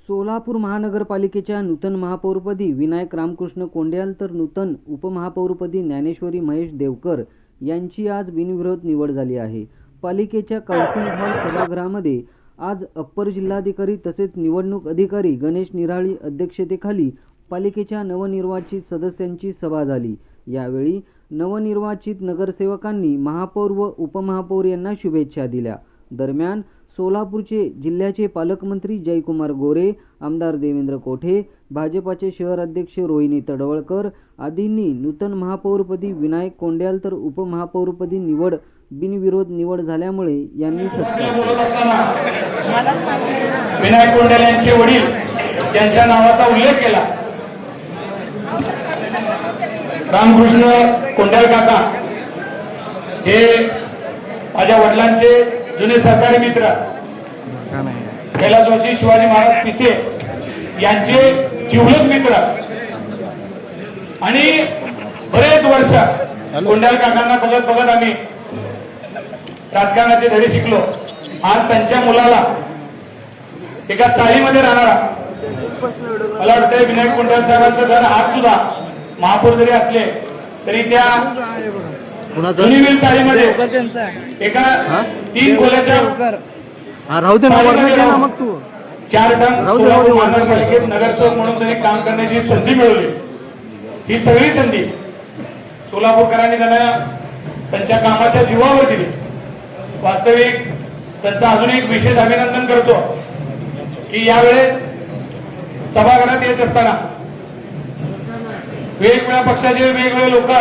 सोलापूर महानगरपालिकेच्या नूतन महापौरपदी विनायक रामकृष्ण कोंड्याल तर नूतन उपमहापौरपदी ज्ञानेश्वरी महेश देवकर यांची आज बिनविरोध निवड झाली आहे। पालिकेच्या काउन्सिल हॉल सभागृहामध्ये आज अप्पर जिल्हाधिकारी तसेच निवडणूक अधिकारी गणेश निराळी अध्यक्षतेखाली पालिकेच्या नवनिर्वाचित सदस्यांची सभा झाली। यावेळी नवनिर्वाचित नगरसेवकांनी महापौर व उपमहापौर यांना शुभेच्छा दिल्या। दरम्यान सोलापूरचे जिल्ह्याचे पालकमंत्री जयकुमार गोरे, आमदार देवेंद्र कोठे, भाजपाचे शहर अध्यक्ष रोहिणी तडवळकर आदींनी नूतन महापौरपदी विनायक कोंड्याल तर उपमहापौरपदी बिनविरोध निवड झाल्यामुळे यांनी विनायक कोंड्याल यांचे वडील यांच्या नावाचा उल्लेख केला। रामकृष्ण कोंड्याल काका हे माझ्या वडिलांचे जुने सहकारी मित्र, कैलासवासी शिवाजी महाराज पिसे यांचे जिवलग मित्र आणि बरेच वर्ष कोंड्याल काकांना बघत बघत आम्ही राजकारणाचे धडे शिकलो। आज त्यांच्या मुलाला एका चाळीमध्ये राहणारा, मला वाटतं विनायक कोंड्याल साहेबांचं घर आज सुद्धा महापौर जरी असले तरी त्या जुनीवेल चाळीमध्ये एका 3 खोल्याच्या मग तू 4 टन सोलापूर महानगरपालिकेत नगरसेवक म्हणून त्यांनी काम करण्याची संधी मिळवली। ही सगळी संधी सोलापूरकरांनी त्यांना त्यांच्या कामाच्या जीवावर दिली। वास्तविक त्यांचं अजून एक विशेष अभिनंदन करतो की यावेळेस सभागृहात येत असताना वेगवेगळ्या पक्षाचे वेगवेगळे लोक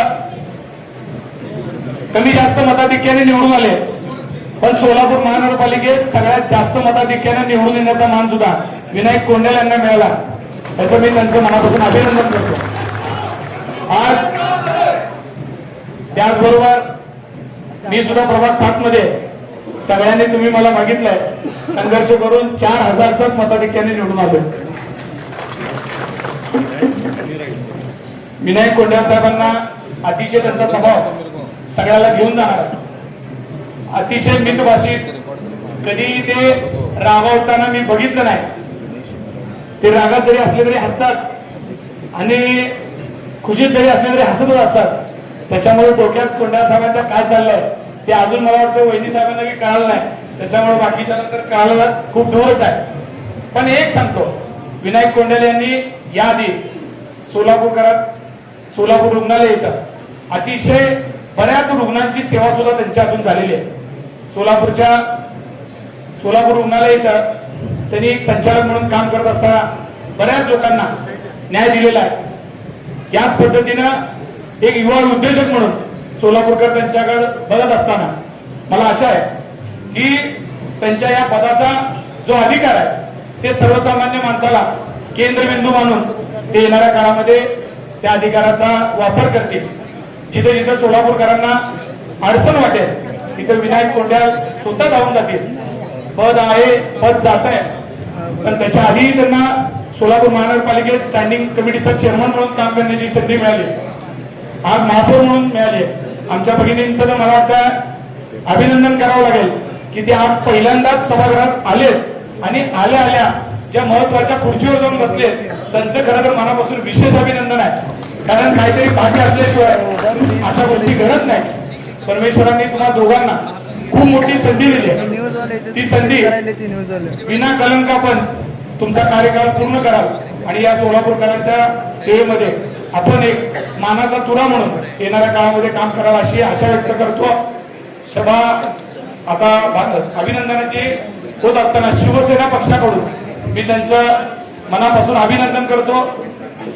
कमी जास्त मताधिक्याने निवडून आले, पण सोलापूर महानगरपालिकेत सगळ्यात जास्त मताधिक्याने निवडून येण्याचा मान सुद्धा विनायक कोंड्याल यांना मिळाला। त्याचं मी त्यांचं मनापासून अभिनंदन करतो। आज त्याचबरोबर मी सुद्धा प्रभाग 7 मध्ये सगळ्यांनी तुम्ही मला मागितलंय संघर्ष करून 4000च मताधिक्याने निवडून आलो। विनायक कोंड्याल साहेबांना अतिशय त्यांचा स्वभाव सगळ्याला घेऊन जाणार, अतिशय मितभाषित, कधी ते रागावताना मी बघितलं नाही। ते रागात जरी असले तरी हसतात आणि खुशीत जरी असले तरी हसतच असतात। त्याच्यामुळे डोक्यात कोंड्याल साहेबांचा काय चाललंय ते अजून मला वाटतं वहिनी साहेबांना की कळालं नाही, त्याच्यामुळे बाकीच्या नंतर कळायला खूप दूरच आहे। पण एक सांगतो, विनायक कोंड्याल यांनी याआधी सोलापूर रुग्णालय येतं अतिशय बऱ्याच रुग्णांची सेवा सुद्धा त्यांच्या हातून झालेली आहे। सोलापूर रुग्णालय येतं त्यांनी एक संचालक म्हणून काम करत असताना बऱ्याच लोकांना न्याय दिलेला आहे। याच पद्धतीनं एक युवा उद्योजक म्हणून सोलापूरकर त्यांच्याकडे बघत असताना मला आशा आहे की त्यांच्या या पदाचा जो अधिकार आहे ते सर्वसामान्य माणसाला केंद्रबिंदू मानून ते येणाऱ्या काळामध्ये त्या अधिकाराचा वापर करतील। जिथे जिथे सोलापूरकरांना अडचण वाटेल तिथे विनायक कोंड्याल स्वतः जाऊन जातील। पद आहे, पद जात आहे, पण त्याच्या आधी त्यांना सोलापूर महानगरपालिकेत स्टँडिंग कमिटीचा चेअरमन म्हणून काम करण्याची संधी मिळाली, आज महापौर म्हणून मिळाली। आमच्या भगिनींचं तर मला वाटतं अभिनंदन करावं लागेल की ते आज पहिल्यांदाच सभागृहात आले आणि आल्या आल्या ज्या महत्वाच्या खुर्चीवर जाऊन बसले त्यांचं खरं तर मनापासून विशेष अभिनंदन आहे। कारण काहीतरी भाग्य असल्याशिवाय अशा गोष्टी घडत नाही। परमेश्वरांनी तुम्हा दोघांना खूप मोठी संधी दिली, ती संधी विना कलंक आपण तुमचा कार्यकाळ पूर्ण कराल आणि या सोलापूरकरांच्या सेवेमध्ये आपण एक मानाचा तुरा म्हणून येणाऱ्या काळामध्ये काम कराल अशी आशा व्यक्त करतो। सभा आता अभिनंदनाची होत असताना शिवसेना पक्षाकडून मी त्यांचं मनापासून अभिनंदन करतो।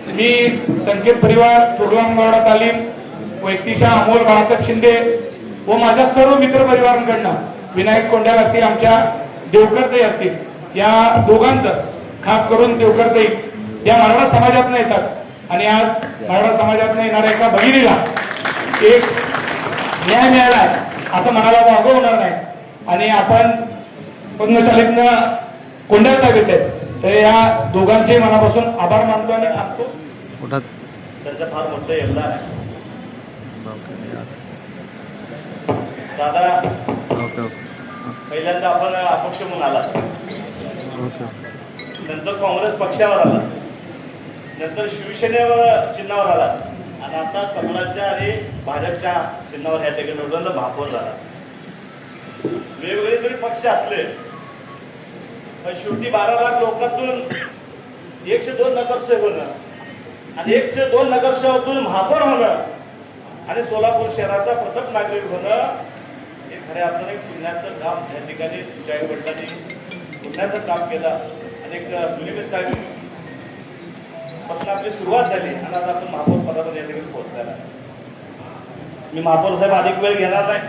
मी संकेत परिवार, तोडवांगवाडा तालीम, व्यक्तिशा अमोल बाळासाहेब शिंदे व माझ्या सर्व मित्र परिवारांकडनं विनायक कोंड्याल असतील, आमच्या देवकरताई असतील, या दोघांचं खास करून देवकरताई या मराठा समाजातून येतात आणि आज मराठा समाजातून येणाऱ्या एका भगिनीला एक न्याय मिळाला असं मनाला वागव होणार नाही आणि आपण पद्मशालीतनं कोंड्याल साहेब येतात तर या दोघांचे मनापासून आभार मानतो आणि थांबतो। त्यांचा फार मोठं योगदान आहे दादा। पहिल्यांदा आपण अपक्ष म्हणून आला, नंतर काँग्रेस पक्षावर आला, नंतर शिवसेनेवर चिन्हावर आला आणि आता कमळाच्या आणि भाजपच्या चिन्हावर या ठिकाणी निवडून महापौर झाला. वेगवेगळे जरी पक्ष असले पण शेवटी 12 लाख लोकांतून 102 नगरसेवक होणं आणि 102 नगरसेवकातून महापौर होणं आणि सोलापूर शहराचा प्रथम नागरिक होणं हे खऱ्या अर्थाने एक पुण्याचं काम. या ठिकाणी तुमच्या आई वडिलांनी पुण्याचं काम केलं आणि एक जुनी चालली पण आपली सुरुवात झाली आणि आज आपण महापौर पदावर या ठिकाणी पोहोचलेला आहे. मी महापौर साहेब अधिक वेळ घेणार नाही,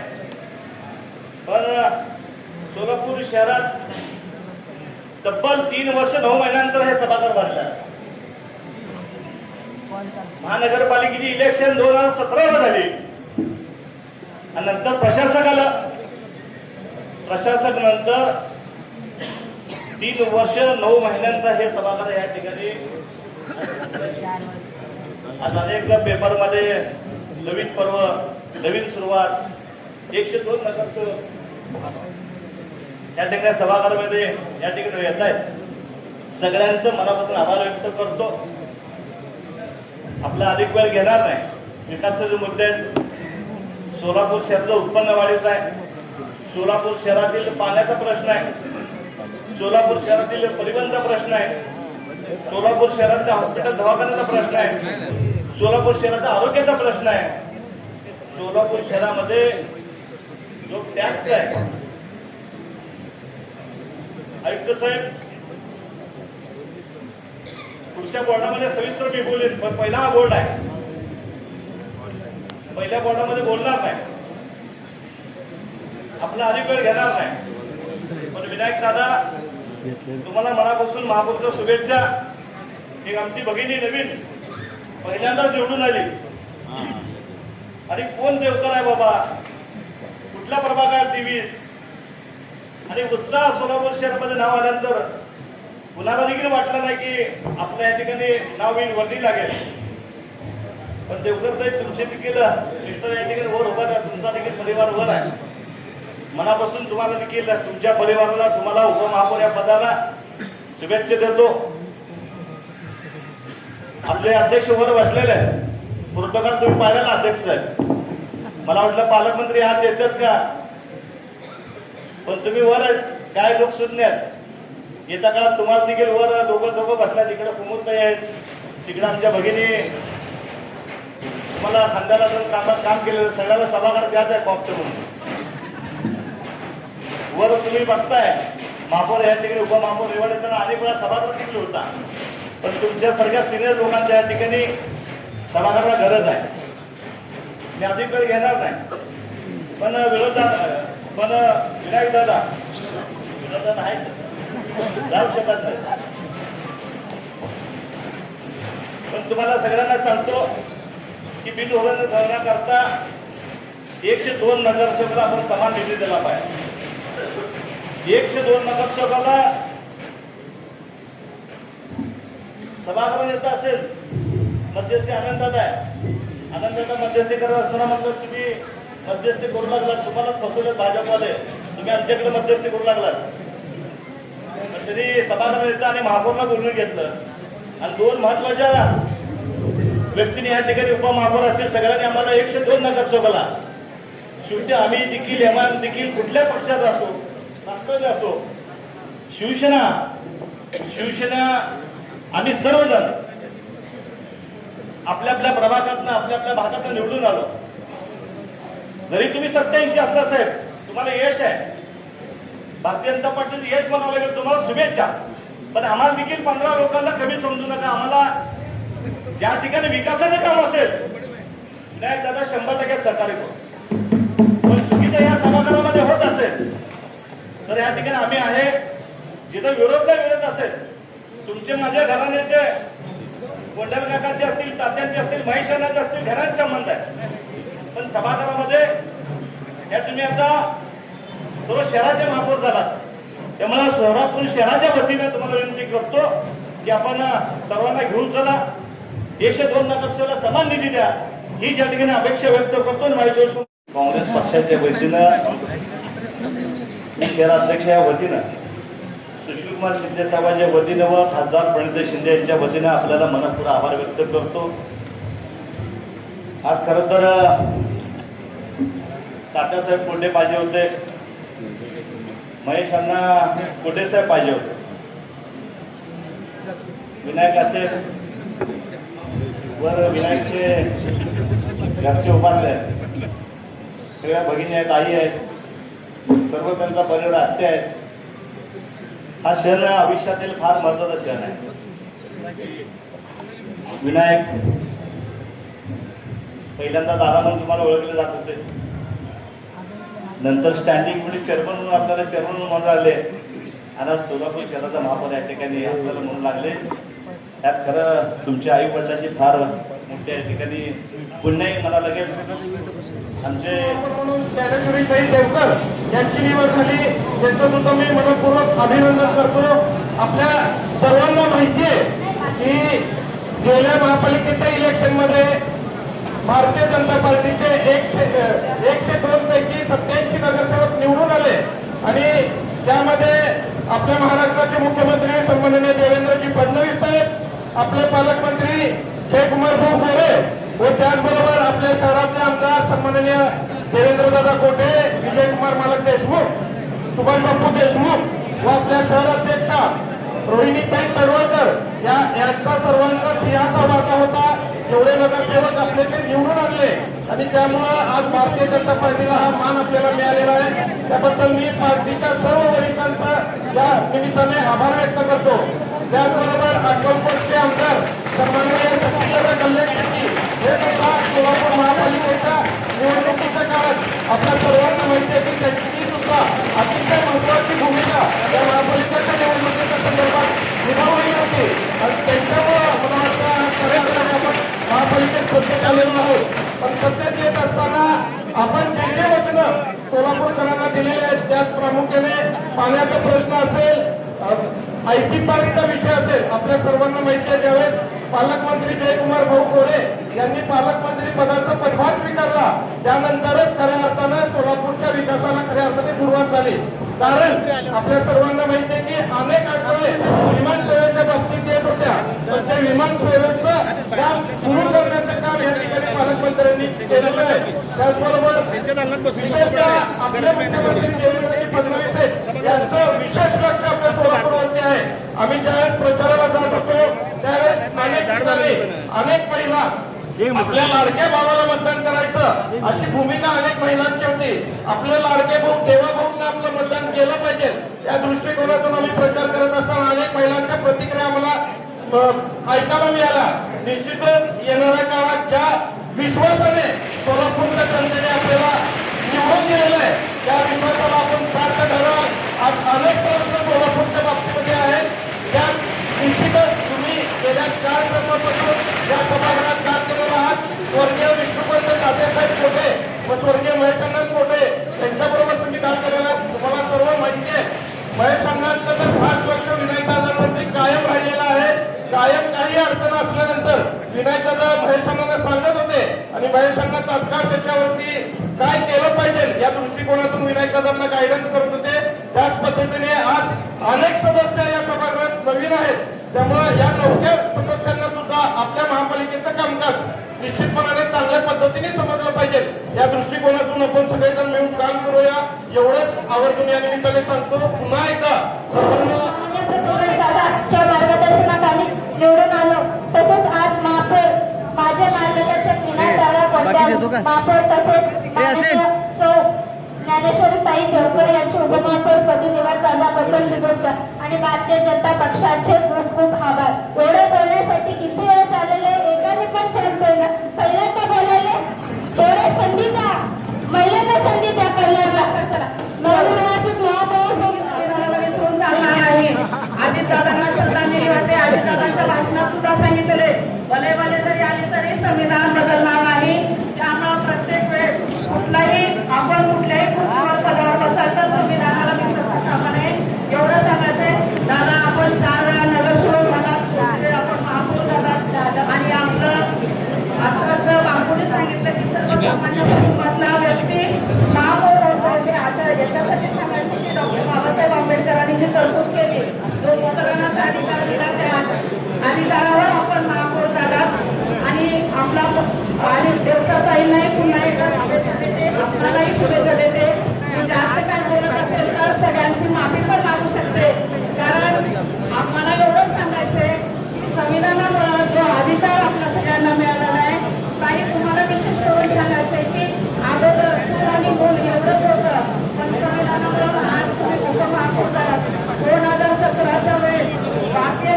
पण सोलापूर शहरात तब्बल 3 वर्ष 9 महिन्यानंतर हे सभागृह भरलं. महानगरपालिकेची इलेक्शन 2017 झाली आणि नंतर प्रशासक आलं. प्रशासक नंतर 3 वर्ष 9 महिन्यानंतर हे सभागृह या ठिकाणी आज अनेक पेपरमध्ये नवीन पर्व, नवीन सुरुवात, 102 नगरसेवक या ठिकाणी सभागृहामध्ये या ठिकाणी येत आहेत. सगळ्यांचं मनापासून आभार व्यक्त करतो. आपला अधिक वेळ घेणार नाही. विकासाचे मुद्दे आहेत. सोलापूर शहराचं उत्पन्न वाढीचं आहे. सोलापूर शहरातील पाण्याचा प्रश्न आहे. सोलापूर शहरातील परिवहनचा प्रश्न आहे. सोलापूर शहरातील हॉस्पिटल दवाखान्याचा प्रश्न आहे. सोलापूर शहराचा आरोग्याचा प्रश्न आहे. सोलापूर शहरामध्ये जो टॅक्स आहे, आयुक्त साहेब पुढच्या बोर्डामध्ये सविस्तर मी बोलेन, पण पहिला हा बोर्ड आहे. पहिल्या बोर्डामध्ये बोलणार नाही, आपला अधिक वेळ घेणार नाही. पण विनायक दादा, तुम्हाला मनापासून महापौरच्या शुभेच्छा. एक आमची भगिनी नवीन पहिल्यांदाच निवडून आली आणि कोण देवकर आहे बाबा, कुठल्या प्रभागात 23 आणि उत्साह सोलापूर शहरामध्ये नाव आल्यानंतर कुणाला देखील वाटलं नाही की आपल्या या ठिकाणी नाव येईल, वरती लागेल. पण देवकर ताई, तुमचे देखील मिस्टर या ठिकाणी वर उभा आहे, तुमचा देखील परिवार वर आहे. मनापासून तुम्हाला देखील, तुमच्या परिवाराला, तुम्हाला उपमहापौर या पदाला शुभेच्छा देतो. आपले अध्यक्ष वर बसलेले आहेत. प्रोटोकॉल तुम्ही पाहिला अध्यक्ष साहेब, मला वाटलं पालकमंत्री हात देतात का, पण तुम्ही वर काय लोक सुज्ञ आहेत. येत्या काळात तुम्हाला देखील वर दोघं चौघं बसल्या. तिकडे कुमुरताई आहेत, तिकडे आमच्या भगिनी, तुम्हाला खांद्याला जाऊन कामात काम केलेलं, सगळ्याला सभागृह द्यायचं आहे कॉप्ट म्हणून. वर तुम्ही बघताय महापौर या ठिकाणी, उपमहापौर निवड येताना अनेक वेळा सभागृह देखील होता, पण तुमच्यासारख्या सिनियर लोकांच्या या ठिकाणी सभागृहाला गरज आहे. मी अधिक वेळ घेणार नाही, पण पण विनायक दादा आहेत, जाऊ शकत नाही. पण तुम्हाला सगळ्यांना सांगतो की बिनधोरण धरण्याकरता 102 नगरसेवकाला आपण समान निधी दिला पाहिजे. 102 नगरसेवकाला सभागृह येत असेल, मध्यस्थी आनंदात आहे. आनंदाचा मध्यस्थी करत असताना म्हटलं तुम्ही मध्यस्थी करू लागलात, तुम्हालाच फसवलं भाजपवाले, तुम्ही आमच्याकडे मध्यस्थी करू लागलात. तरी सभागृह येतं आणि महापौरला बोलून घेतलं आणि 2 महत्वाच्या व्यक्तीने या ठिकाणी उपमहापौर असेल, सगळ्यांनी आम्हाला 102 नगरसेवकाला. शेवटी आम्ही देखील, एमान देखील कुठल्या पक्षात असो, राष्ट्रवादी असो, शिवसेना आम्ही सर्वजण आपल्या आपल्या प्रभागातनं, आपल्या आपल्या भागातनं निवडून आलो. जरी तुम्ही 87 असला साहेब, तुम्हाला यश आहे, भारतीय जनता पार्टीचं यश म्हणावं लागेल, तुम्हाला शुभेच्छा. पण आम्हाला देखील 15 लोकांना कमी समजू नका. आम्हाला ज्या ठिकाणी विकासाचं काम असेल, नाही दादा 100% सहकार्य करू. पण चुकीचं या सभागृहामध्ये होत असेल तर या ठिकाणी आम्ही आहे. जिथं विरोध असेल, तुमचे माझ्या घराण्याचे, वडील काकाचे असतील, तात्यांचे असतील, महेशांचे असतील, घरांचे संबंध आहे. पण सभागृहामध्ये या तुम्ही आता सर्व शहराचे महापौर झालात, त्यामुळे सोलापूर शहराच्या वतीने तुम्हाला विनंती करतो की आपण सर्वांना घेऊन चला. 102 नगरसेवकाला समान निधी द्या, ही ज्या ठिकाणी अपेक्षा व्यक्त करतो. काँग्रेस पक्षाच्या वतीनं, मी शहराध्यक्ष या वतीनं सुशीलकुमार शिंदे साहेबांच्या वतीनं व खासदार प्रणित शिंदे यांच्या वतीनं आपल्याला मनपूर्वक आभार व्यक्त करतो. आज खरं तर तात्यासाहेब कोंडे पाहिजे होते, महेश अण्णा कोंडे साहेब पाहिजे होते, विनायक असेल वर विनायकचे घरचे उभारले आहेत, सगळ्या भगिनी आहेत, आई आहेत, सर्व त्यांचा परिवार आत्या आहेत. हा क्षण आयुष्यातील फार महत्वाचा क्षण आहे. विनायक पहिल्यांदा दादा म्हणून तुम्हाला ओळखले जात होते, नंतर स्टँडिंग कमिटी चेअरमन म्हणून आपल्याला चेअरमन म्हणून आले आणि आज सोलापूर शहराचा महापौर या ठिकाणी आपल्याला म्हणून लागले. त्यात खरं तुमच्या आई वडिलांची फार मोठी या ठिकाणी पुण्य मला लगेच आमचे ज्ञानेश्वरीताई देवकर यांची निवड झाली, त्यांचं सुद्धा मी मनपूर्वक अभिनंदन करतो. आपल्या सर्वांना माहिती आहे की गेल्या महापालिकेच्या इलेक्शन मध्ये भारतीय जनता पार्टीचे 102 पैकी 87 नगरसेवक निवडून आले आणि त्यामध्ये आपल्या महाराष्ट्राचे मुख्यमंत्री सन्माननीय देवेंद्रजी फडणवीस साहेब, आपले पालकमंत्री जयकुमार भाऊ गोरे व त्याचबरोबर आपल्या शहरातले आमदार सन्माननीय देवेंद्रदादा कोटे, विजयकुमार मालक देशमुख, सुभाष बापू देशमुख व आपल्या शहराध्यक्षा रोहिणीताई तडवळकर यांचा सर्वांचा सिंहाचा वाटा होता. एवढे नगरसेवक आपले ते निवडून आणले आणि त्यामुळं आज भारतीय जनता पार्टीला हा मान आपल्याला मिळालेला आहे. त्याबद्दल मी पार्टीच्या सर्व वरिष्ठांचा या निमित्ताने आभार व्यक्त करतो. त्याचबरोबर अक्कलकोटचे आमदार सन्माननीय सचिनदादा कल्याण शेट्टी हे सुद्धा सोलापूर महापालिकेच्या निवडणुकीच्या काळात आपल्या सर्वांना माहिती आहे की त्यांची सुद्धा अतिशय महत्वाची भूमिका या महापालिकेच्या निवडणुकीच्या संदर्भात निभावली होती आणि त्यांच्यामुळे मला वाटतं खऱ्या अर्थाने आपण महापालिकेत सत्तेत आलेलो आहोत. पण सत्तेत येत असताना आपण जे जे वचनं सोलापूरकरांना दिलेले आहेत त्यात प्रामुख्याने पाण्याचा प्रश्न असेल, IT पार्कचा विषय असेल. आपल्या सर्वांना माहिती आहे ज्यावेळेस पालकमंत्री जयकुमार भाऊ गोरे यांनी पालकमंत्री पदाचा पदभार स्वीकारला त्यानंतरच खऱ्या अर्थानं सोलापूरच्या विकासाला खऱ्या अर्थाने सुरुवात झाली. कारण आपल्या सर्वांना माहिती आहे की अनेक अडथळे विमान सेवेच्या बाबतीत येत होत्या, पण त्या विमान सेवेचं काम सुरू करण्याचं काम या ठिकाणी पालकमंत्र्यांनी केलेलं आहे. त्याचबरोबर विशेषतः आपले मुख्यमंत्री देवेंद्रजी फडणवीस यांचं विशेष लक्ष आपल्या सोलापूरवरती आहे. आम्ही ज्यावेळेस प्रचाराला जात होतो त्यावेळेस अनेक महिला आपल्या लाडक्या भावाला मतदान करायचं अशी भूमिका अनेक महिलांची होती. आपले लाडके भाऊ देवा भाऊंना आपलं मतदान केलं पाहिजे या दृष्टिकोनातून आम्ही प्रचार करत असताना अनेक महिलांच्या प्रतिक्रिया आम्हाला ऐकायला मिळाल्या. निश्चितच येणाऱ्या काळात ज्या विश्वासाने सोलापूरच्या जनतेने आपल्याला निवडून दिलेलं आहे त्या विश्वासाला आपण सार्थ धरावं. आज अनेक प्रश्न सोलापूरच्या बाबतीमध्ये आहेत त्या निश्चितच तुम्ही गेल्या 4 टर्मपासून या सभागृहात काम केलेला आहात. स्वर्गीय विष्णुपंत तात्यासाहेब कोटे व स्वर्गीय महेश कोटे यांच्याबरोबर तुम्ही काम केलेला आहात. तुम्हाला सर्व माहिती आहे महेश अण्णांचं तर खास लक्ष विनायकदादांवरती कायम राहिलेलं आहे. कायम काही अडचण असल्यानंतर विनायकदादा महेश अण्णांना सांगत होते आणि महेश अण्णा तात्काळ त्याच्यावरती काय केलं पाहिजे या दृष्टिकोनातून विनायकदादांना गायडन्स करत होते. त्याच पद्धतीने आज अनेक सदस्य या सभागृहात नवीन आहेत त्यामुळे या नवख्या सदस्यांना सुद्धा आपल्या महापालिकेचं कामकाज निश्चितपणाने चांगल्या पद्धतीने समजलं पाहिजे या दृष्टिकोनातून आपण सगळेजण मिळून काम करूया एवढंच आवर्जून या निमित्ताने सांगतो. पुन्हा एकदा सर्वांना मार्गदर्शनाखाली निवडून आलो. तसेच आज महापौर माझे मार्गदर्शक विनायकदादा कोंडे महापौर तसेच सौ ज्ञानेश्वरीताई देवकर यांची उपमहापौरपदी निवड झाल्याबद्दल शुभेच्छा आणि भारतीय जनता पक्षाचे खूप खूप आभार. एवढं बोलण्यासाठी किती वेळ झालेले एकाने पण चान्स दिला. पहिल्यांदा बोलायले थोडे संधी द्या, महिलांना संधी द्या. पहिल्यांदा चला नवनिर्वाचित महापौर विसरून चालणार नाही. अजितदादांना श्रद्धांजली वाटते. अजितदादांच्या भाषणात सुद्धा सांगितले भले भले जरी आले तरी संविधान बदलणार नाही. त्यामुळे प्रत्येक वेळेस आपण कुठल्याही खुर्चीवर पदावर बसाल तर संविधानाला विसरता कामा नये एवढं सांगायचंय. दादा आपण 4 वेळा नगरसेवक झालात, आपण महापौर झालात आणि आपलं आताच बापूने सांगितलं की सर्वसामान्य कुटुंबातला व्यक्ती महापौर होतो. याच्यासाठी सांगायचं की डॉक्टर बाबासाहेब आंबेडकरांनी जी तरतूद केली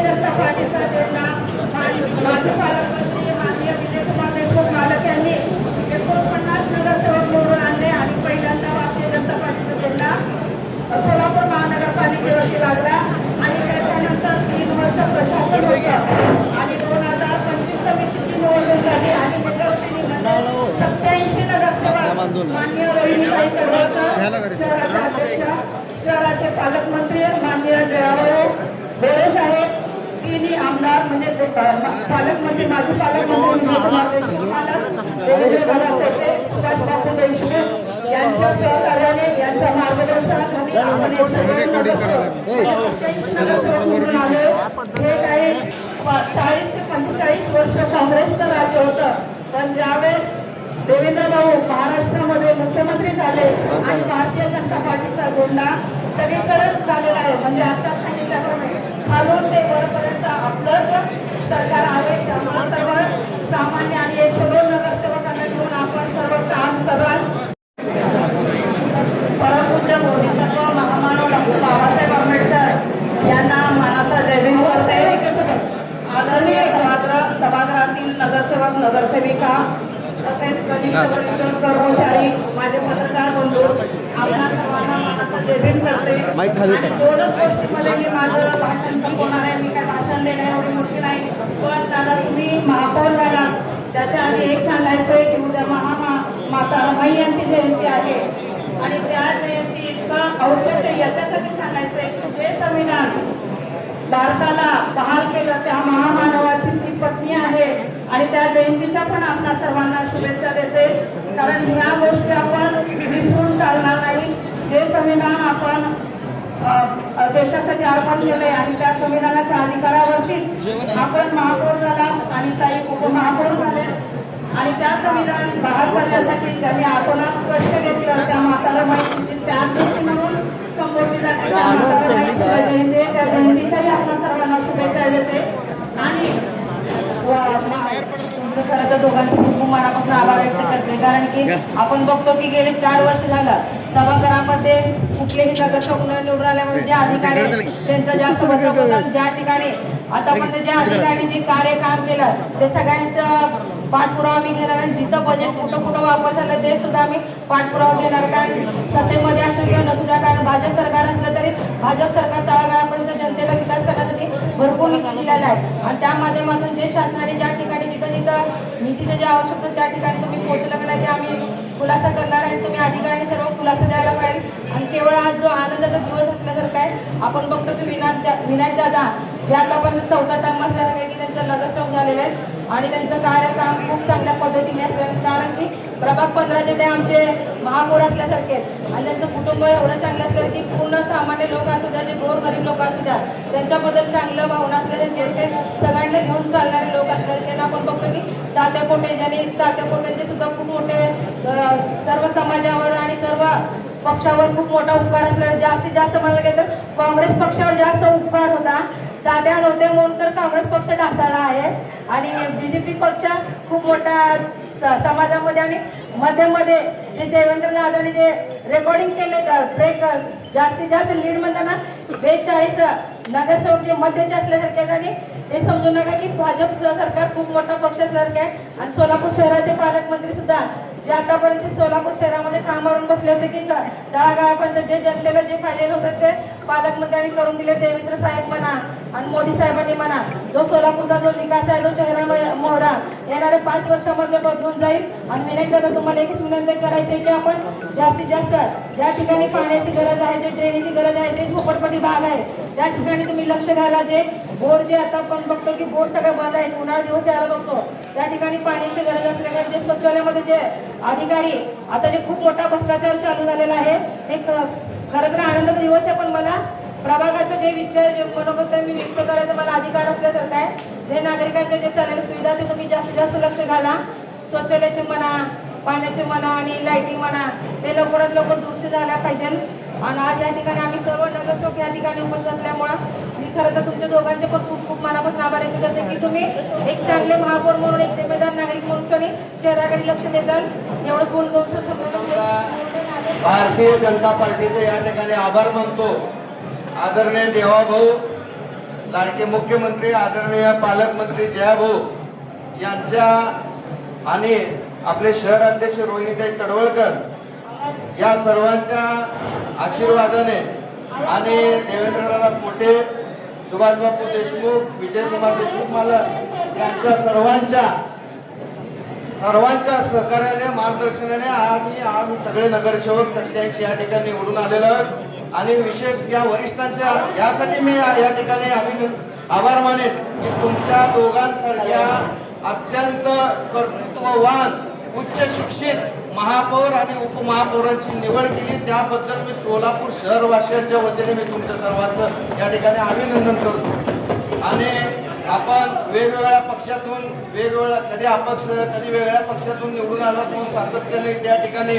जनता पार्टीचा झेंडा माजी पालकमंत्री माननीय विजयकुमार देशमुख मालक यांनी 49 नगरसेवक निवडून आणले आणि पहिल्यांदा भारतीय जनता पार्टीचा झेंडा सोलापूर महानगरपालिकेवरती लागला आणि त्याच्यानंतर 3 वर्ष प्रशासन होतं आणि 2025 समितीची निवडणूक झाली आणि त्याच्यावरती 87 नगरसेवक माननीय रोहिणीताई तळवलकर शहराचे अध्यक्ष शहराचे पालकमंत्री माननीय जयाभाऊ बोरे साहेब तिन्ही आमदार म्हणजे पालकमंत्री माजी पालकमंत्री विजयकुमार देशमुख मालक देवेंद्र पेटे सुभाष बाबू देशमुख यांच्या सहकार्याने यांच्या मार्गदर्शनाखाली आपण 102 नगरसेवक निवडून आलो. हे काही 40 ते 45 वर्ष काँग्रेसचं राज्य होतं पण ज्यावेळेस देवेंद्र भाऊ महाराष्ट्रामध्ये मुख्यमंत्री झाले आणि भारतीय जनता पार्टीचा झेंडा सगळीकडेच झालेला आहे म्हणजे आता सांगितल्याप्रमाणे खालून ते वरपर्यंत आपलंच सरकार आहे. त्यामुळे सर्व सामान्य आणि 102 नगरसेवकांना घेऊन आपण सर्व काम कराल. परमपूज्य बोधिसत्व महामानव डॉक्टर बाबासाहेब आंबेडकर यांना मानाचा जयभीम करते. आदरणीय सभागृहातील नगरसेवक नगरसेविका तसेच कनिष्ठ वरिष्ठ कर्मचारी माझे पत्रकार बंधू आपल्या सर्वांना मानाचा जयभीम करते. दोनच गोष्टीमध्ये मी माझं भाषण संपवणार आहे. मी काय भाषण देण्या एवढी मोठी नाही पण दादा तुम्ही महापौर झाला त्याच्या आधी एक सांगायचंय की उद्या माता रमाई यांची जयंती आहे आणि त्या जयंतीचं औचित्य याच्यासाठी सांगायचंय की जे संविधान भारताला बहाल केलं त्या महामानवाची ती पत्नी आहे आणि त्या जयंतीच्या पण आपल्या सर्वांना शुभेच्छा देते कारण ह्या गोष्टी आपण विसरून चालणार नाही. जे संविधान आपण देशासाठी अर्पण केलंय आणि त्या संविधानाच्या अधिकारावरतीच आपण महापौर झाला आणि काही उपमहापौर झाले आणि त्या संविधान बहाल करण्यासाठी त्यांनी आपण कष्ट घेतलं. त्या माताला माहिती त्या दिवशी म्हणून संबोधली जाते त्या माताला माहिती जयंती त्या जयंतीच्याही आपण सर्वांना शुभेच्छा देते. आणि खरं तर दोघांचं खूप मनापासून आभार व्यक्त करते कारण की आपण बघतो की गेले 4 वर्ष झालं सभागृहामध्ये कुठलेही नगरसेवक निवडून आल्यामुळे जे अधिकारी त्यांचा जास्त बचाव होतात ज्या ठिकाणी आतापर्यंत ज्या अधिकारी जे कार्य काम केलं ते सगळ्यांचं पाठपुरावा आम्ही घेणार आणि जिथं बजेट कुठं कुठं वापर झालं ते सुद्धा आम्ही पाठपुरावा घेणार कारण सत्तेमध्ये असो किंवा नसुद्धा कारण भाजप सरकार असलं तरी भाजप सरकार तळागाळापर्यंत जनतेला विकास करण्यासाठी भरपूर निधी दिलेला आहे आणि त्या माध्यमातून जे शासनाने ज्या ठिकाणी जिथं जिथं निधीचं जे आवश्यकता त्या ठिकाणी तुम्ही पोहोचलं नाही ते आम्ही खुलासा करणार आहे. तुम्ही अधिकाऱ्यांनी सर्व खुलासा द्यायला पाहिजे आणि केवळ आज जो आनंदाचा दिवस असल्यासारखा आहे. आपण बघतो की विनायक दादा जे आतापर्यंत 4था टर्म असल्यासारखं आहे की त्यांचं नगरसेवक झालेलं आहे आणि त्यांचं कार्यकाम खूप चांगल्या पद्धतीने असलं कारण की प्रभाग 15चे ते आमचे महापौर असल्यासारखे आहेत आणि त्यांचं कुटुंब एवढं चांगलं असलं की पूर्ण सामान्य लोक असू द्या जे गोरगरीब लोक असू द्या त्यांच्याबद्दल चांगलं भावना असल्यासारखे ते सगळ्यांना घेऊन चालणारे लोक असतात. त्यांना आपण बघतो की तात्या कोटे ज्यांनी तात्या कोटेंचे सुद्धा खूप मोठे सर्व समाजावर आणि सर्व पक्षावर खूप मोठा उपकार असला जास्तीत जास्त म्हणायला गेलं तर काँग्रेस पक्षावर जास्त उपकार होता. तात्या नव्हते म्हणून तर काँग्रेस पक्ष ढासळला आहे आणि बीजेपी पक्ष खूप मोठा समाजामध्ये आणि मध्ये जे देवेंद्र दादांनी जे रेकॉर्डिंग केले ब्रेक जास्तीत जास्त लीड म्हणताना 42 नगरसेवक जे मध्यचे असल्यासारखे आणि हे समजू नका की भाजप सरकार खूप मोठा पक्ष असल्यासारखे आहे आणि सोलापूर शहराचे पालकमंत्री सुद्धा जे आतापर्यंत सोलापूर शहरामध्ये कामावरून बसले होते की तळागाळापर्यंत जे जनतेला जे फायदे होते ते पालकमंत्र्यांनी करून दिले. देवेंद्र साहेब म्हणा आणि मोदी साहेबांनी म्हणा जो सोलापूरचा जो विकास आहे जो चेहरा मोहरा येणाऱ्या 5 वर्षामध्ये बदलून जाईल. आणि विनायक दादा तुम्हाला एकच विनंती करायची आहे की आपण जास्तीत जास्त ज्या ठिकाणी पाण्याची गरज आहे जे ड्रेनेजची गरज आहे जे झोपडपट्टी भाग आहे त्या ठिकाणी तुम्ही लक्ष घाला. जे बोर जे आता आपण बघतो की बोर सगळं बंद आहे उन्हाळा दिवस यायला बघतो त्या ठिकाणी पाण्याची गरज असल्याने जे शौचालयामध्ये जे अधिकारी आता जे खूप मोठा भ्रष्टाचार चालू झालेला आहे हे खरं तर आनंदाचा दिवस आहे पण मला प्रभागाचं जे विचार जे मनोगत मी व्यक्त करायचं मला अधिकार असल्यासारखं आहे. जे नागरिकांच्या जे चाललेल्या सुविधा ते तुम्ही जास्तीत जास्त लक्ष घाला. शौचालयाचे म्हणा पाण्याचे म्हणा आणि लाईटिंग म्हणा ते लवकरात लवकर दुरुस्त झाल्या पाहिजे. आणि आज या ठिकाणी आम्ही सर्व नगरसेवक या ठिकाणी उपस्थित असल्यामुळं मी खरं तर तुमच्या दोघांचे पण खूप खूप मनापासून आभार व्यक्त करते की तुम्ही एक चांगले महापौर म्हणून एक जिम्मेदार नागरिक म्हणून तुम्ही शहराकडे लक्ष देताल. एवढं बोलून भारतीय जनता पार्टीचे या ठिकाणी आभार मानतो. आदरणीय देवाभाऊ लाडके मुख्यमंत्री आदरणीय पालकमंत्री जयाभाऊ यांच्या आणि आपले शहर अध्यक्ष रोहिणीताई तडवळकर या सर्वांच्या आशीर्वादाने आणि देवेंद्रदादा पोटे, सुभाषबापू देशमुख, विजयकुमार देशमुख मालक यांच्या सर्वांच्या सहकार्याने मार्गदर्शनाने आम्ही सगळे नगरसेवक 87 या ठिकाणी निवडून आलेलो आहोत आणि विशेष या वरिष्ठांच्या यासाठी मी या ठिकाणी आभार मानेन की तुमच्या दोघांसारख्या अत्यंत कर्तृत्ववान उच्च शिक्षित महापौर आणि उपमहापौरांची निवड केली त्याबद्दल मी सोलापूर शहरवासियांच्या वतीने मी तुमच्या सर्वांचं या ठिकाणी अभिनंदन करतो। आणि आपण वेगवेगळ्या पक्षातून कधी अपक्ष कधी वेगळ्या पक्षातून निवडून आला म्हणून सातत्याने त्या ठिकाणी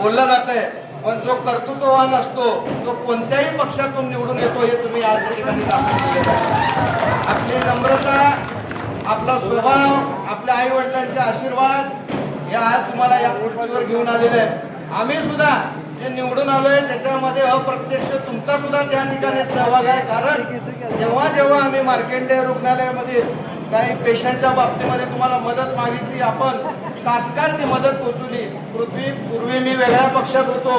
बोललं जात आहे, पण जो कर्तृत्ववान असतो तो कोणत्याही पक्षातून निवडून येतो हे तुम्ही आज या ठिकाणी दाखवून दिलेलं आहे। आपली नम्रता, आपला स्वभाव, आपल्या आई वडिलांचे आशीर्वाद हे आज तुम्हाला या खुर्चीवर घेऊन आलेले आहे। आम्ही सुद्धा जे निवडून आलोय त्याच्यामध्ये अप्रत्यक्ष तुमचा सुद्धा त्या ठिकाणी सहभाग आहे, कारण जेव्हा आम्ही मार्कंडेय रुग्णालयामध्ये काही पेशंटच्या बाबतीमध्ये तुम्हाला मदत मागितली, आपण तात्काळ ती मदत पोहोचवली। पूर्वी मी वेगळ्या पक्षात होतो,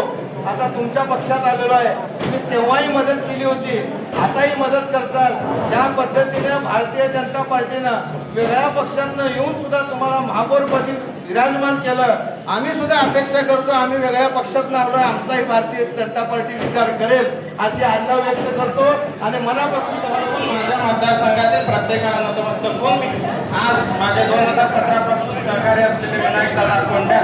आता तुमच्या पक्षात आलेलो आहे, तुम्ही तेव्हाही मदत केली होती, आताही मदत करताल। त्या पद्धतीने भारतीय जनता पार्टीनं वेगळ्या पक्षातनं येऊन सुद्धा तुम्हाला महापौरपदी विराजमान केलं। आम्ही सुद्धा अपेक्षा करतो, आम्ही वेगळ्या पक्षातनं आलोय, आमचाही भारतीय जनता पार्टी विचार करेल अशी आशा व्यक्त करतो आणि मनापासून माझ्या मतदारसंघातील प्रत्येकाला नतमस्तक होऊन मी आज माझ्या 2017 पासून सहकार्य असलेले विनायक दादा कोंड्या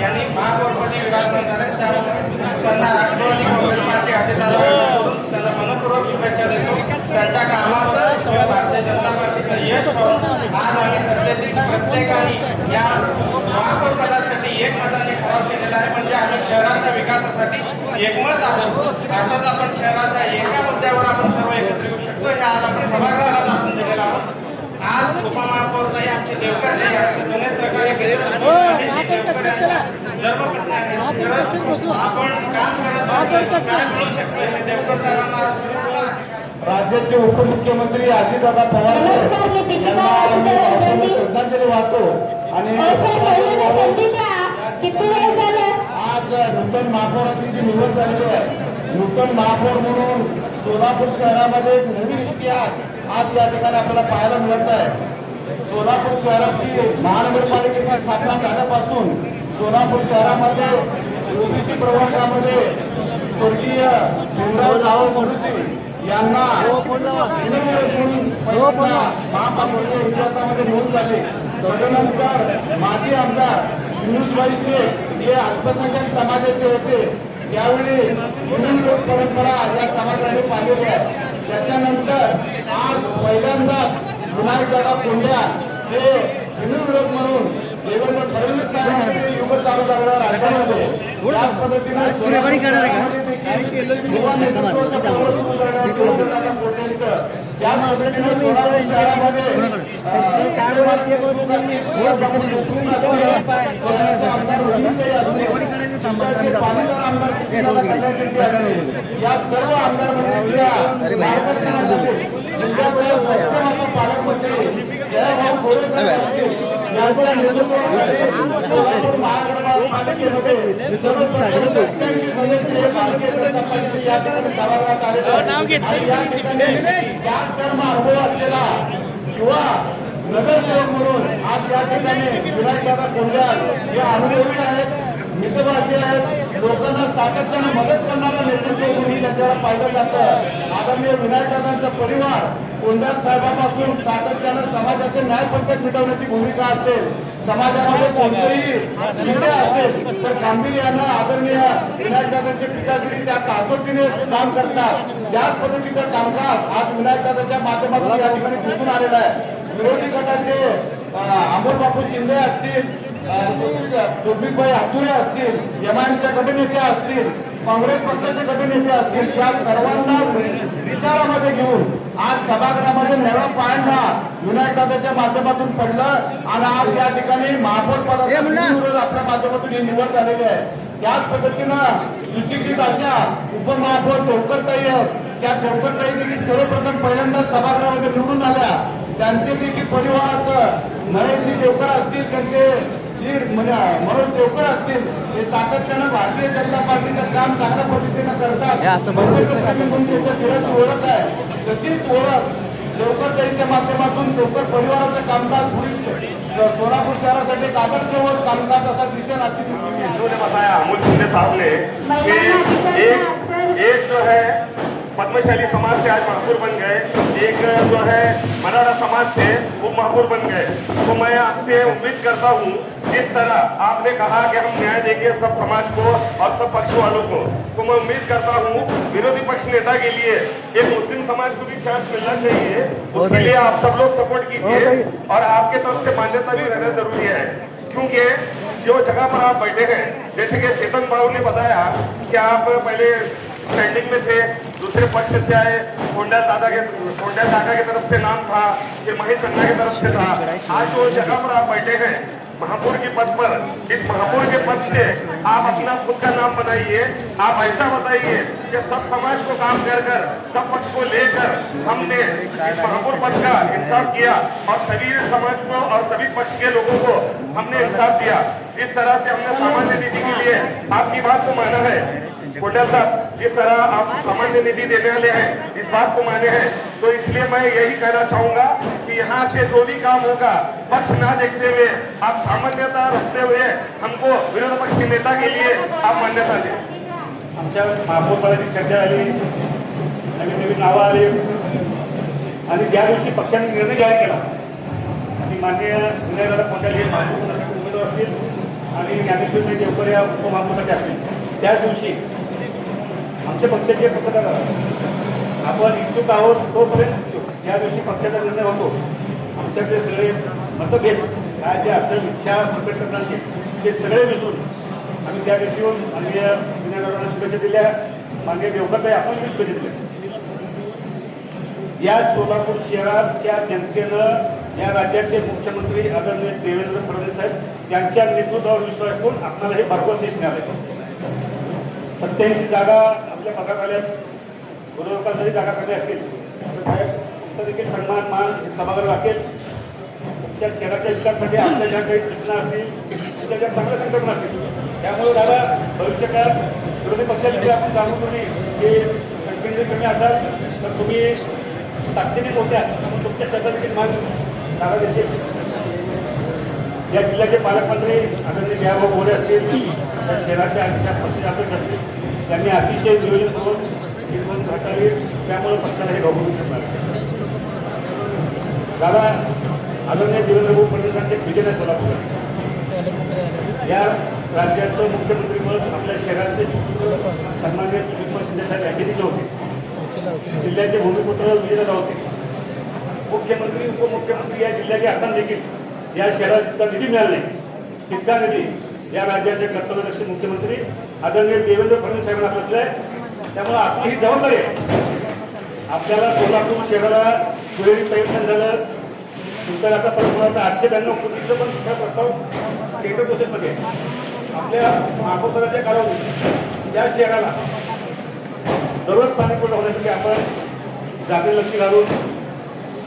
यांनी महापौरपदी विराजमान झाले, त्यामुळे त्यांना राष्ट्रवादी काँग्रेस पार्टी अजितदादांकडून त्यांना मनपूर्वक शुभेच्छा देतो। त्यांच्या कामाचं भारतीय जनता पार्टीचं यश पाहून आज आम्ही सत्तेतील प्रत्येकाने या महापौर पदासाठी एकमताने ठराव केलेला आहे, म्हणजे आम्ही शहराच्या विकासासाठी एकमत आहोत। असंच आपण शहराच्या एका मुद्द्यावर आपण सर्व एकत्र येऊ शकतो हे आज आपण सभागृहाला दाखवून दिलेलं आहोत। आज उपमहापौर ताई आमचे देवकर यांचे जुने सहकार्य केले देवकर यांच्या धर्मपत्नी आहेत। खरंच आपण काम करत आहोत, काय मिळू शकतं हे देवकर साहेबांना राज्याचे उपमुख्यमंत्री अजितदादा पवार यांना श्रद्धांजली वाहतो आणि आज नूतन महापौराची जी निवड झालेली आहे, नूतन महापौर म्हणून सोलापूर शहरामध्ये एक नवीन इतिहास आज या ठिकाणी आपल्याला पाहायला मिळत आहे। सोलापूर शहराची महानगरपालिकेची स्थापना झाल्यापासून सोलापूर शहरामध्ये ओबीसी प्रवर्गामध्ये स्वर्गीय भीमराव जावळ मडूजी यांना महापालिकेच्या इतिहासामध्ये नोंद झाली। तदनंतर माजी आमदार युनुसभाई शेख हे अल्पसंख्याक समाजाचे होते, त्यावेळी हिंदू परंपरा या समाजाने पाहिलेली आहे। त्याच्यानंतर आज पहिल्यांदाच विनायकदादा कोंड्या हे हिंदू विरोध म्हणून देवेंद्र फडणवीस साहेबांचे युग चालू झालेलं राज्यामध्ये त्याच पद्धतीने या सर्व आमदार पालकमंत्री जयभाऊ गोरे साहेब यांच्या नेतृत्वामध्ये युवा नगरसेवक म्हणून आज या ठिकाणी विनायकदादा कोंड्या हे अनुभवी आहेत, मितभाषी आहेत, लोकांना सातत्याने मदत करणारा नेतृत्व म्हणून त्यांच्याला पाहिलं जातं। आदरणीय विनायकदादांचा परिवार कोंड्या साहेबांपासून सातत्यानं समाजाचे न्यायपंचायत मिटवण्याची भूमिका असेल, समाजामध्ये कोणतेही विषय असेल तर गांभीर्यानं आदरणीय विनायकदादांचे पिताश्री त्या काचोटीने काम करतात। त्याच पद्धतीचं कामकाज आज विनायकदादांच्या माध्यमातून या ठिकाणी दिसून आलेलं आहे। विरोधी गटाचे अमोलबापू शिंदे असतील, तौफिकभाई हातुरे असतील, एमआयएमच्या गटनेते असतील, काँग्रेस पक्षाचे गटनेते असतील, या सर्वांना विचारामध्ये घेऊन आज सभागृहामध्ये नवा पायंडा विनायकदादाच्या माध्यमातून पडलं आणि आज या ठिकाणी महापौर पदासाठी आपल्या माध्यमातून ही निवड झालेली आहे। त्याच पद्धतीनं सुशिक्षित अशा उपमहापौर देवकर ताई त्या देवकरताई देखील सर्वप्रथम पहिल्यांदा सभागृहामध्ये निवडून आल्या. त्यांचे देखील परिवाराचं नळेजी देवकर असतील, त्यांचे जी मनोज देवकर असतील, हे सातत्यानं भारतीय जनता पार्टीचं काम चांगल्या पद्धतीनं करतात. म्हणून त्याच्या घराची ओळख आहे. तशीच ओळख देवकरताईंच्या माध्यमातून देवकर परिवाराचं कामकाज पुढील सोलापूर शहरासाठी एक आदर्श कामकाज असा दिसेल अशी उन्होंने बताया अमोल शिंदे साहब ने कि एक जो है पद्मशाली समाज से आज महापौर बन गए, एक जो है मराठा समाज से वो महापौर बन गए। तो मैं आपसे उम्मीद करता हूँ, जिस तरह आपने कहा कि हम न्याय देंगे सब समाज को और सब पक्ष वालों को, तो मैं उम्मीद करता हूँ विरोधी पक्ष नेता के लिए एक मुस्लिम समाज को भी चांस मिलना चाहिए। उसके लिए आप सब लोग सपोर्ट कीजिए और आपके तरफ से मान्यता भी रहना जरूरी है, क्योंकि जो जगह पर आप बैठे हैं, जैसे कि चेतन बाबू ने बताया कि आप पहले स्टैंडिंग में थे, दूसरे पक्ष से आए, कोंडा दादा की तरफ से नाम था, फिर महेश अन्ना की तरफ से था। आज जो जगह पर आप बैठे हैं महापौर के पद पर, इस महापौर के पद से आप अपना खुद का नाम बनाइए। आप ऐसा बताइए कि सब समाज को काम कर कर, सब पक्ष को लेकर हमने इस महापौर पद का इंसाफ किया और सभी समाज को और सभी पक्ष के लोगों को हमने इंसाफ दिया। इस तरह से हमने सामान्य निधि के लिए आपकी बात को माना है। कोंडा साहब, जिस तरह आप सामान्य निधि देने वाले हैं, इस बात को माने हैं, तो इसलिए मैं यही कहना चाहूंगा कि यहाँ से जो भी काम होगा पक्ष ना देखते हुए, आप सामान्यता रखते हुए हमको विरोधी पक्ष नेता के लिए आप मान्यता दें। आमच्या महापौर पदाची चर्चा झाली, नवीन नवीन नावं आली आणि ज्या दिवशी पक्षाने निर्णय जाहीर केला की माननीय विनयदादा कोंडाले हे महापौर पदासाठी उमेदवार असतील आणि ज्ञानेश्वर देवकर या उपमहापौरसाठी असतील, त्याच दिवशी आमच्या पक्षाचे पत्रकार आपण इच्छुक आहोत तोपर्यंत इच्छुक, ज्या दिवशी पक्षाचा निर्णय होतो आमच्याकडे सगळे मतभेद काय जे असेल इच्छा प्रकट करण्याची ते सगळे विसरून आम्ही त्या दिवशी येऊन माननीय विनयदादांना शुभेच्छा दिल्या, माननीय देवकरताई आपण मी शुभेच्छा दिल्या. या सोलापूर शहराच्या जनतेनं या राज्याचे मुख्यमंत्री आदरणीय देवेंद्र फडणवीस साहेब यांच्या नेतृत्वावर विश्वास ठेवून आपल्याला हे भरघोस यश मिळालं. 87 जागा आपल्या पगार आल्यात. विरोधकांना जरी जागा कमी असतील तर साहेब तुमचा देखील सन्मान मान सभागृह राखेल. तुमच्या शहराच्या विकासासाठी आपल्या ज्या काही सूचना असतील तुमच्या ज्या चांगल्या संकल्पना असतील, त्यामुळे दादा भविष्यकाळात विरोधी पक्षाला आपण जाणून तुम्ही हे संख्येने जरी कमी असाल तर तुम्ही ताकदीने मोठ्या म्हणून तुमच्या शब्दात देखील मान दादा देतील. या जिल्ह्याचे पालकमंत्री आदरणीय जयाभाऊ गोरे असतील, या शहराच्या पक्षाचे अध्यक्ष असतील, त्यांनी अतिशय नियोजन करून निर्बंध घटावी, त्यामुळे पक्षाला हे घाबरून असणार. दादा आदरणीय देवेंद्र फडणवीसांचे विजय आहे सोलापूर. या राज्याचं मुख्यमंत्रीपद आपल्या शहराचे सन्माननीय सुशील शिंदे साहेब यांनी दिले होते. जिल्ह्याचे भूमिपुत्र विजयदादा होते. मुख्यमंत्री उपमुख्यमंत्री या जिल्ह्याचे असताना देखील या शहराला जितका निधी मिळाला नाही तितका निधी या राज्याचे कर्तव्यदक्ष मुख्यमंत्री आदरणीय देवेंद्र फडणवीस साहेबांना बसलाय. त्यामुळे आपली ही जबाबदारी आहे. आपल्याला सोलापूर शहराला दुहेरी प्रयत्न झालं. नंतर आता परत 892 कोटीचं पण सुद्धा प्रस्ताव टेंडर प्रोसेसमध्ये आपल्या महापौराच्या कालावधीत या शहराला दररोज पाणी पुरवठा होण्यासाठी आपण जागेवर लक्ष घालून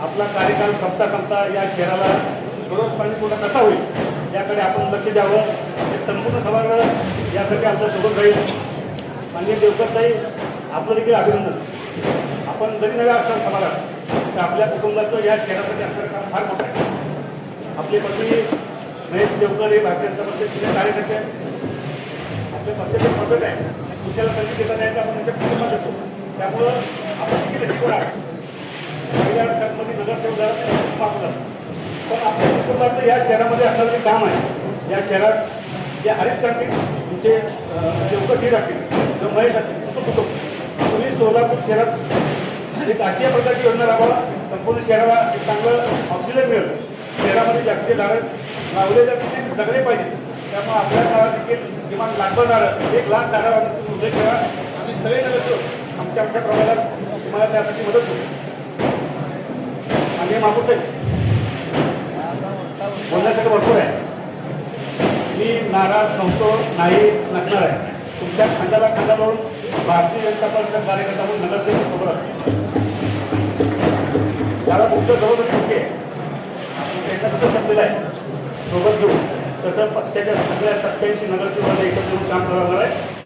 आपला कार्यकाल संपता या शहराला दररोज पाणी पुरवठा कसा होईल याकडे आपण लक्ष द्यावं. हे संपूर्ण सभागृह यासाठी आपल्या सोबत राहील. माननीय देवकरताई आपलं देखील अभिनंदन. आपण जरी नव्या असणार समाजात तर आपल्या कुटुंबाचं या शहरासाठी आपलं काम फार मोठं आहे. आपले पत्नी महेश देवकर हे भारतीय जनता पक्षाचे कार्यकर्ते आहेत. आपल्या पक्षाचे पद्धत आहे, पुरुषाला संधी देता नाही तर आपण त्यांच्या कुटुंबात येतो. त्यामुळं आपण देखील शिकवणार पहिल्या टर्ममध्ये नगरसेवक झाला पण आपल्या कुटुंबाचं या शहरामध्ये असणारं जे काम आहे, या शहरात या हरित क्रांती तुमचे देवकर धीर असतील किंवा महेश असतील तुमचं कुटुंब तुम्ही सोलापूर शहरात एक अशा प्रकारची योजना राबवा संपूर्ण शहराला एक चांगलं ऑक्सिजन मिळेल. शहरामध्ये जास्तीत झाडं लावले तर ते जगले पाहिजे. त्यामुळे आपल्या गावात देखील किमान लाखभर झाडं 1 लाख झाडं तुम्ही उल्लेख करा. आम्ही सगळे नगरसेवक आमच्या प्रभागात तुम्हाला त्यासाठी मदत करू. आणि महापौर साहेब बोलण्यासाठी भरपूर आहे. मी नाराज नव्हतो नाही नसणार आहे. तुमच्या खांद्याला खांदा लावून भारतीय जनता पक्षाचा कार्यकर्ता म्हणून नगरसेवक सोबत असतो. त्याला तुमचं जवळ चुकी आहे. त्यांना कसं शब्द आहे सोबत घेऊ तसं पक्षाच्या सगळ्या 87 नगरसेवकांना एकत्र येऊन काम करणार आहे.